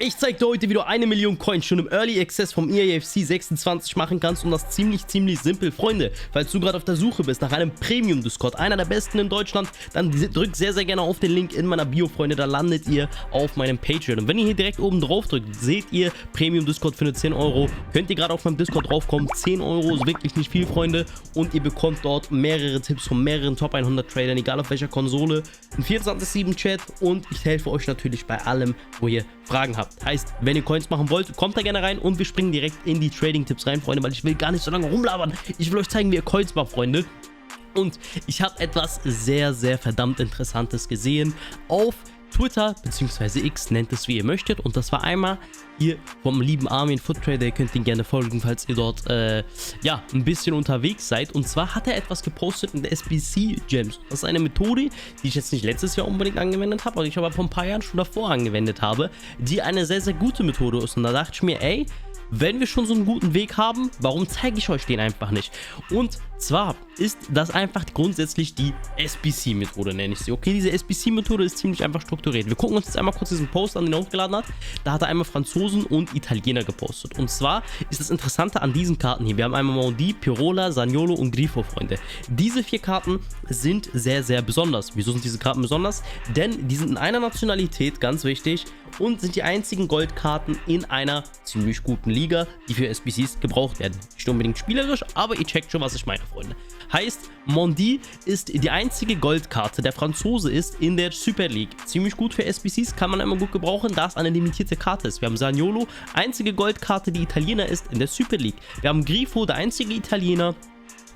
Ich zeige dir heute, wie du 1 Million Coins schon im Early Access vom EAFC 26 machen kannst und das ziemlich simpel. Freunde, falls du gerade auf der Suche bist nach einem Premium-Discord, einer der besten in Deutschland, dann drückt sehr gerne auf den Link in meiner Bio, Freunde, da landet ihr auf meinem Patreon. Und wenn ihr hier direkt oben drauf drückt, seht ihr Premium-Discord für nur 10 Euro. Könnt ihr gerade auf meinem Discord draufkommen, 10 Euro ist wirklich nicht viel, Freunde. Und ihr bekommt dort mehrere Tipps von mehreren Top 100 Tradern, egal auf welcher Konsole, ein 24/7-Chat und ich helfe euch natürlich bei allem, wo ihr Fragen habt. Heißt, wenn ihr Coins machen wollt, kommt da gerne rein und wir springen direkt in die Trading-Tipps rein, Freunde, weil ich will gar nicht so lange rumlabern. Ich will euch zeigen, wie ihr Coins macht, Freunde. Und ich habe etwas sehr verdammt Interessantes gesehen auf Twitter bzw. X, nennt es wie ihr möchtet, und das war einmal hier vom lieben Armin Foot Trader. Ihr könnt ihn gerne folgen, falls ihr dort ja, ein bisschen unterwegs seid. Und zwar hat er etwas gepostet in der SBC Gems. Das ist eine Methode, die ich jetzt nicht letztes Jahr unbedingt angewendet habe, aber ich aber vor ein paar Jahren schon davor angewendet habe, die eine sehr gute Methode ist. Und da dachte ich mir, ey, wenn wir schon so einen guten Weg haben, warum zeige ich euch den einfach nicht? Und zwar ist das einfach grundsätzlich die SBC-Methode, nenne ich sie. Okay, diese SBC-Methode ist ziemlich einfach strukturiert. Wir gucken uns jetzt einmal kurz diesen Post an, den er hochgeladen hat. Da hat er einmal Franzosen und Italiener gepostet. Und zwar ist das Interessante an diesen Karten hier. Wir haben einmal Mondi, Pirola, Zaniolo und Grifo, Freunde. Diese 4 Karten sind sehr besonders. Wieso sind diese Karten besonders? Denn die sind in einer Nationalität, ganz wichtig, und sind die einzigen Goldkarten in einer ziemlich guten Liga, die für SBCs gebraucht werden. Nicht unbedingt spielerisch, aber ihr checkt schon, was ich meine, Freunde. Heißt, Mondi ist die einzige Goldkarte, der Franzose ist in der Super League. Ziemlich gut für SBCs, kann man immer gut gebrauchen, da es eine limitierte Karte ist. Wir haben Zaniolo, einzige Goldkarte, die Italiener ist in der Super League. Wir haben Grifo, der einzige Italiener,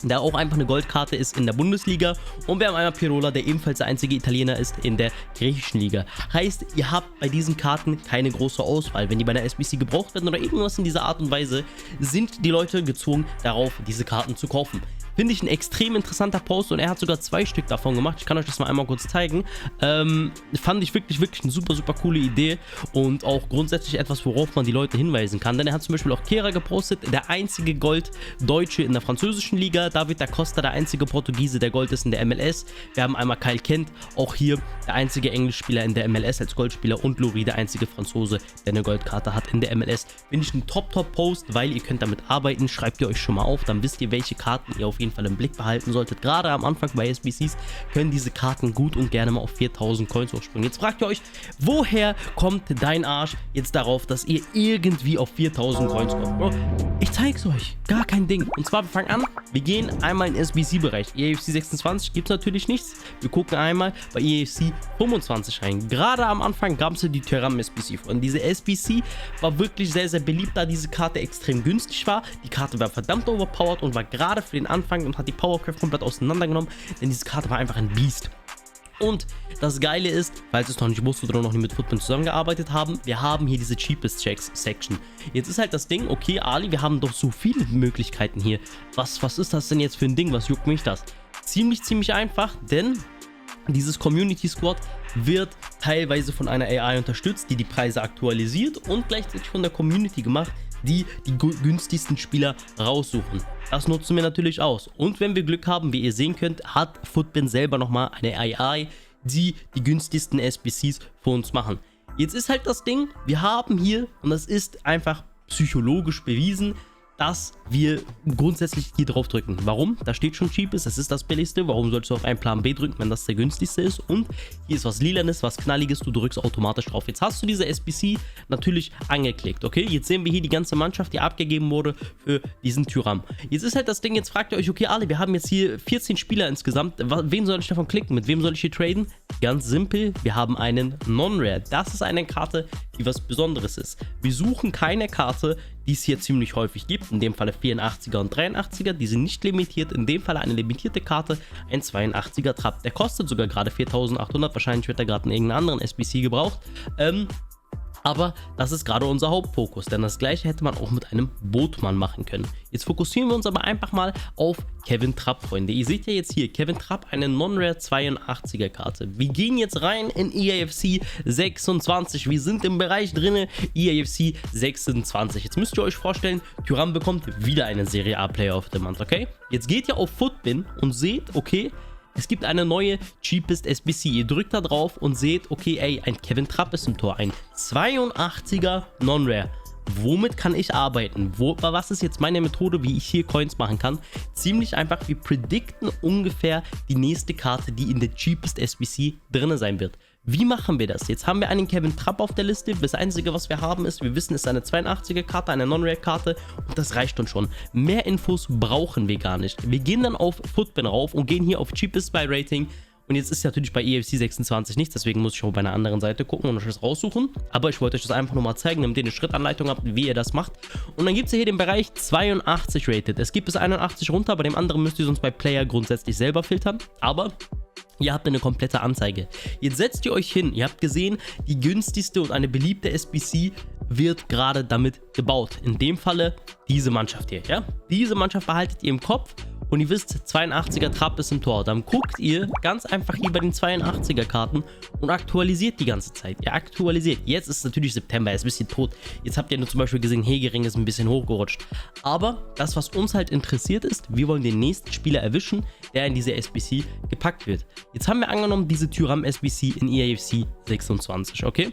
der auch einfach eine Goldkarte ist in der Bundesliga, und wir haben einmal Pirola, der ebenfalls der einzige Italiener ist in der griechischen Liga. Heißt, ihr habt bei diesen Karten keine große Auswahl. Wenn die bei der SBC gebraucht werden oder irgendwas in dieser Art und Weise, sind die Leute gezwungen, darauf diese Karten zu kaufen. Finde ich ein extrem interessanter Post, und er hat sogar 2 Stück davon gemacht. Ich kann euch das mal einmal kurz zeigen. Fand ich wirklich eine super coole Idee und auch grundsätzlich etwas, worauf man die Leute hinweisen kann. Denn er hat zum Beispiel auch Kehrer gepostet, der einzige Gold-Deutsche in der französischen Liga. David da Costa, der einzige Portugiese, der Gold ist in der MLS. Wir haben einmal Kyle Kent, auch hier der einzige Englischspieler in der MLS als Goldspieler, und Lori, der einzige Franzose, der eine Goldkarte hat in der MLS. Finde ich ein Top-Post, weil ihr könnt damit arbeiten. Schreibt ihr euch schon mal auf, dann wisst ihr, welche Karten ihr auf jeden Fall im Blick behalten solltet. Gerade am Anfang bei SBCs können diese Karten gut und gerne mal auf 4000 Coins hochspringen. Jetzt fragt ihr euch, woher kommt dein Arsch jetzt darauf, dass ihr irgendwie auf 4000 Coins kommt? Bro, ich zeig's euch, gar kein Ding. Und zwar, wir fangen an, wir gehen einmal in den SBC-Bereich. EAFC 26 gibt es natürlich nichts. Wir gucken einmal bei EAFC 25 rein. Gerade am Anfang gab es ja die Thuram SBC. Und diese SBC war wirklich sehr beliebt, da diese Karte extrem günstig war. Die Karte war verdammt overpowered und war gerade für den Anfang und hat die Powercraft komplett auseinandergenommen, denn diese Karte war einfach ein Biest. Und das Geile ist, falls ihr es noch nicht wusstet oder noch nicht mit Footbin zusammengearbeitet haben, wir haben hier diese Cheapest Checks Section. Jetzt ist halt das Ding, okay, Ali, wir haben doch so viele Möglichkeiten hier. Was ist das denn jetzt für ein Ding? Was juckt mich das? Ziemlich einfach, denn dieses Community Squad wird teilweise von einer AI unterstützt, die die Preise aktualisiert, und gleichzeitig von der Community gemacht, die günstigsten Spieler raussuchen. Das nutzen wir natürlich aus. Und wenn wir Glück haben, wie ihr sehen könnt, hat Footbin selber nochmal eine AI, die die günstigsten SBCs für uns machen. Jetzt ist halt das Ding, wir haben hier, und das ist einfach psychologisch bewiesen, dass wir grundsätzlich hier drauf drücken. Warum? Da steht schon Cheapest, das ist das billigste. Warum sollst du auf einen Plan B drücken, wenn das der günstigste ist? Und hier ist was Lilanes, was Knalliges, du drückst automatisch drauf. Jetzt hast du diese SBC natürlich angeklickt, okay? Jetzt sehen wir hier die ganze Mannschaft, die abgegeben wurde für diesen Thuram. Jetzt ist halt das Ding, jetzt fragt ihr euch, okay, alle, wir haben jetzt hier 14 Spieler insgesamt. Wen soll ich davon klicken? Mit wem soll ich hier traden? Ganz simpel, wir haben einen Non-Rare. Das ist eine Karte, die was Besonderes ist. Wir suchen keine Karte, die es hier ziemlich häufig gibt, in dem Falle 84er und 83er, die sind nicht limitiert, in dem Falle eine limitierte Karte, ein 82er Trap, der kostet sogar gerade 4800, wahrscheinlich wird er gerade in irgendeinem anderen SBC gebraucht, aber das ist gerade unser Hauptfokus, denn das gleiche hätte man auch mit einem Botmann machen können. Jetzt fokussieren wir uns aber einfach mal auf Kevin Trapp, Freunde. Ihr seht ja jetzt hier, Kevin Trapp, eine Non-Rare 82er Karte. Wir gehen jetzt rein in EAFC 26. Wir sind im Bereich drinne, EAFC 26. Jetzt müsst ihr euch vorstellen, Thuram bekommt wieder einen Serie A Player of the Month, okay? Jetzt geht ihr auf Footbin und seht, okay, Es gibt eine neue Cheapest SBC. Ihr drückt da drauf und seht, okay, ey, ein Kevin Trapp ist im Tor, ein 82er Non-Rare. Womit kann ich arbeiten? Was ist jetzt meine Methode, wie ich hier Coins machen kann? Ziemlich einfach, wir predikten ungefähr die nächste Karte, die in der Cheapest SBC drin sein wird. Wie machen wir das? Jetzt haben wir einen Kevin Trapp auf der Liste. Das Einzige, was wir haben, ist, wir wissen, es ist eine 82er Karte, eine Non-Rare-Karte und das reicht uns schon. Mehr Infos brauchen wir gar nicht. Wir gehen dann auf Futbin rauf und gehen hier auf Cheapest by Rating. Und jetzt ist natürlich bei EAFC 26 nichts, deswegen muss ich auch bei einer anderen Seite gucken und euch das raussuchen. Aber ich wollte euch das einfach nur mal zeigen, damit ihr eine Schrittanleitung habt, wie ihr das macht. Und dann gibt es hier den Bereich 82 Rated. Es gibt bis 81 runter, bei dem anderen müsst ihr sonst bei Player grundsätzlich selber filtern. Aber ihr habt eine komplette Anzeige. Jetzt setzt ihr euch hin. Ihr habt gesehen, die günstigste und eine beliebte SBC wird gerade damit gebaut. In dem Falle diese Mannschaft hier. Ja? Diese Mannschaft behaltet ihr im Kopf. Und ihr wisst, 82er Trapp ist im Tor. Dann guckt ihr ganz einfach hier bei den 82er Karten und aktualisiert die ganze Zeit. Ihr aktualisiert. Jetzt ist natürlich September, er ist ein bisschen tot. Jetzt habt ihr nur zum Beispiel gesehen, Hegering ist ein bisschen hochgerutscht. Aber das, was uns halt interessiert ist, wir wollen den nächsten Spieler erwischen, der in diese SBC gepackt wird. Jetzt haben wir angenommen, diese Thuram SBC in EAFC 26, okay?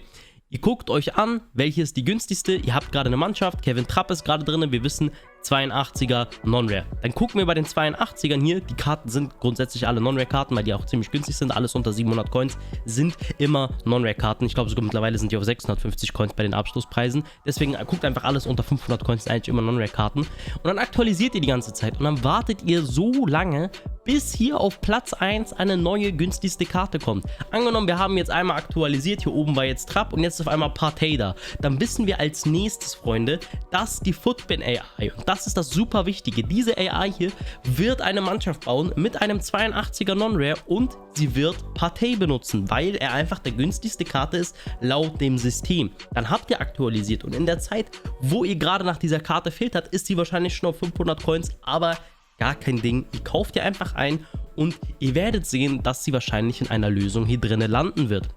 Ihr guckt euch an, welche ist die günstigste. Ihr habt gerade eine Mannschaft, Kevin Trapp ist gerade drin, wir wissen 82er Non-Rare. Dann gucken wir bei den 82ern hier, die Karten sind grundsätzlich alle Non-Rare-Karten, weil die auch ziemlich günstig sind, alles unter 700 Coins sind immer Non-Rare-Karten. Ich glaube sogar mittlerweile sind die auf 650 Coins bei den Abschlusspreisen. Deswegen guckt einfach alles unter 500 Coins, sind eigentlich immer Non-Rare-Karten. Und dann aktualisiert ihr die ganze Zeit und dann wartet ihr so lange, bis hier auf Platz 1 eine neue günstigste Karte kommt. Angenommen, wir haben jetzt einmal aktualisiert, hier oben war jetzt Trapp und jetzt auf einmal Partey da. Dann wissen wir als nächstes, Freunde, dass die Futbin AI, und das ist das super Wichtige, diese AI hier wird eine Mannschaft bauen mit einem 82er Non-Rare und sie wird Partey benutzen, weil er einfach der günstigste Karte ist laut dem System. Dann habt ihr aktualisiert und in der Zeit, wo ihr gerade nach dieser Karte filtert, ist sie wahrscheinlich schon auf 500 Coins, aber gar kein Ding, ihr kauft ihr einfach ein und ihr werdet sehen, dass sie wahrscheinlich in einer Lösung hier drinnen landen wird.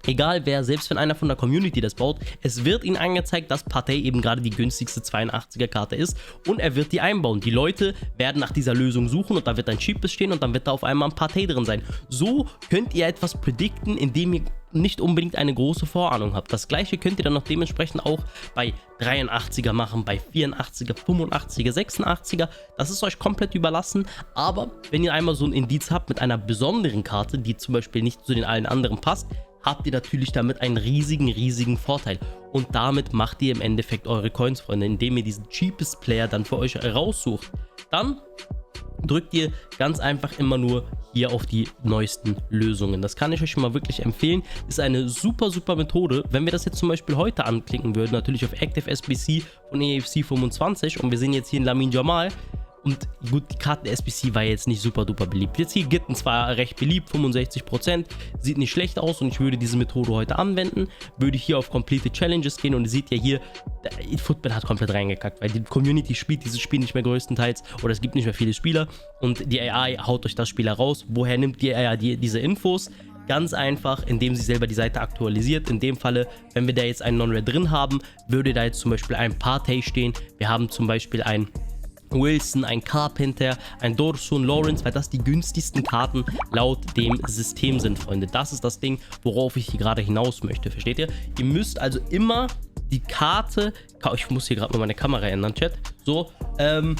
Egal wer, selbst wenn einer von der Community das baut, es wird ihnen angezeigt, dass Partey eben gerade die günstigste 82er Karte ist und er wird die einbauen. Die Leute werden nach dieser Lösung suchen und da wird ein Cheapest stehen und dann wird da auf einmal ein Partey drin sein. So könnt ihr etwas predikten, indem ihr nicht unbedingt eine große Vorahnung habt. Das gleiche könnt ihr dann noch dementsprechend auch bei 83er machen, bei 84er, 85er, 86er. Das ist euch komplett überlassen, aber wenn ihr einmal so ein Indiz habt mit einer besonderen Karte, die zum Beispiel nicht zu den allen anderen passt, habt ihr natürlich damit einen riesigen Vorteil. Und damit macht ihr im Endeffekt eure Coins, Freunde, indem ihr diesen Cheapest Player dann für euch raussucht. Dann drückt ihr ganz einfach immer nur hier auf die neuesten Lösungen. Das kann ich euch mal wirklich empfehlen. Ist eine super Methode. Wenn wir das jetzt zum Beispiel heute anklicken würden, natürlich auf Active SBC von EAFC 25 und wir sehen jetzt hier in Lamine Yamal. Und gut, die Karte der SBC war jetzt nicht super duper beliebt. Jetzt hier Gitten zwar recht beliebt, 65%, sieht nicht schlecht aus und ich würde diese Methode heute anwenden. Würde hier auf Complete Challenges gehen und ihr seht ja hier, Futbin hat komplett reingekackt, weil die Community spielt dieses Spiel nicht mehr größtenteils oder es gibt nicht mehr viele Spieler und die AI haut euch das Spiel heraus. Woher nimmt die AI diese Infos? Ganz einfach, indem sie selber die Seite aktualisiert. In dem Falle, wenn wir da jetzt einen Non-Rare drin haben, würde da jetzt zum Beispiel ein Partey stehen. Wir haben zum Beispiel ein Wilson, ein Carpenter, ein Dorsun, Lawrence, weil das die günstigsten Karten laut dem System sind, Freunde. Das ist das Ding, worauf ich hier gerade hinaus möchte, versteht ihr? Ihr müsst also immer die Karte, ich muss hier gerade mal meine Kamera ändern, Chat, so, ihr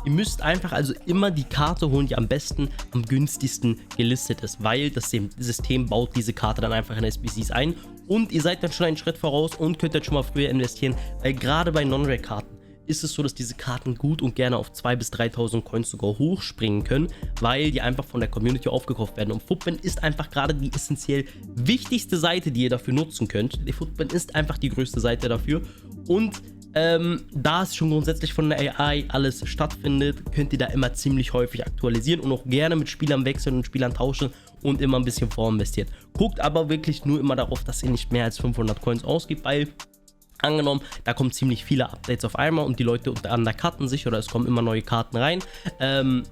müsst einfach also immer die Karte holen, die am besten, am günstigsten gelistet ist, weil das System baut diese Karte dann einfach in SBCs ein und ihr seid dann schon einen Schritt voraus und könnt dann schon mal früher investieren, weil gerade bei Non-Rare-Karten ist es so, dass diese Karten gut und gerne auf 2.000 bis 3.000 Coins sogar hochspringen können, weil die einfach von der Community aufgekauft werden. Und Futbin ist einfach gerade die essentiell wichtigste Seite, die ihr dafür nutzen könnt. Die Futbin ist einfach die größte Seite dafür. Und da es schon grundsätzlich von der AI alles stattfindet, könnt ihr da immer ziemlich häufig aktualisieren und auch gerne mit Spielern wechseln und Spielern tauschen und immer ein bisschen vorinvestieren. Guckt aber wirklich nur immer darauf, dass ihr nicht mehr als 500 Coins ausgibt, weil angenommen, da kommen ziemlich viele Updates auf einmal und die Leute undercutten sich oder es kommen immer neue Karten rein,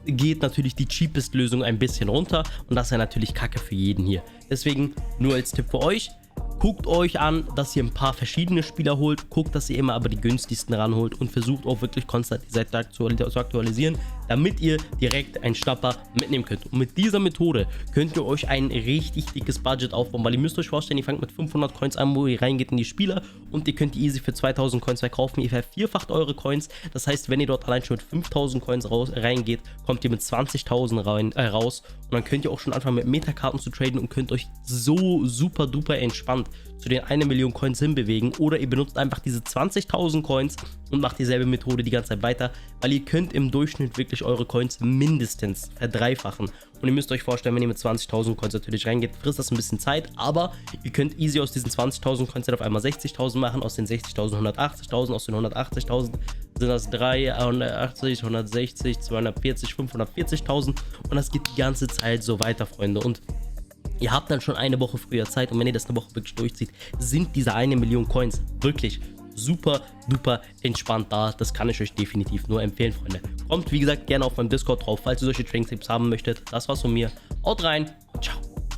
geht natürlich die cheapest Lösung ein bisschen runter und das ist ja natürlich Kacke für jeden hier. Deswegen nur als Tipp für euch, guckt euch an, dass ihr ein paar verschiedene Spieler holt, guckt, dass ihr immer aber die günstigsten ranholt und versucht auch wirklich konstant die Seite zu aktualisieren, damit ihr direkt einen Schnapper mitnehmen könnt. Und mit dieser Methode könnt ihr euch ein richtig dickes Budget aufbauen, weil ihr müsst euch vorstellen, ihr fangt mit 500 Coins an, wo ihr reingeht in die Spieler und ihr könnt die easy für 2000 Coins verkaufen. Ihr vervierfacht eure Coins. Das heißt, wenn ihr dort allein schon mit 5000 Coins reingeht, kommt ihr mit 20.000 raus und dann könnt ihr auch schon anfangen mit Metakarten zu traden und könnt euch so super duper entspannt zu den 1 Million Coins hinbewegen, oder ihr benutzt einfach diese 20.000 Coins und macht dieselbe Methode die ganze Zeit weiter, weil ihr könnt im Durchschnitt wirklich eure Coins mindestens verdreifachen. Und ihr müsst euch vorstellen, wenn ihr mit 20.000 Coins natürlich reingeht, frisst das ein bisschen Zeit, aber ihr könnt easy aus diesen 20.000 Coins auf einmal 60.000 machen, aus den 60.000 180.000, aus den 180.000 sind das 380, 160, 240, 540.000 und das geht die ganze Zeit so weiter, Freunde. Und ihr habt dann schon eine Woche früher Zeit und wenn ihr das eine Woche wirklich durchzieht, sind diese 1 Million Coins wirklich super duper entspannt da. Das kann ich euch definitiv nur empfehlen, Freunde. Kommt wie gesagt gerne auf meinem Discord drauf, falls ihr solche Trading-Tipps haben möchtet. Das war's von mir. Haut rein und ciao.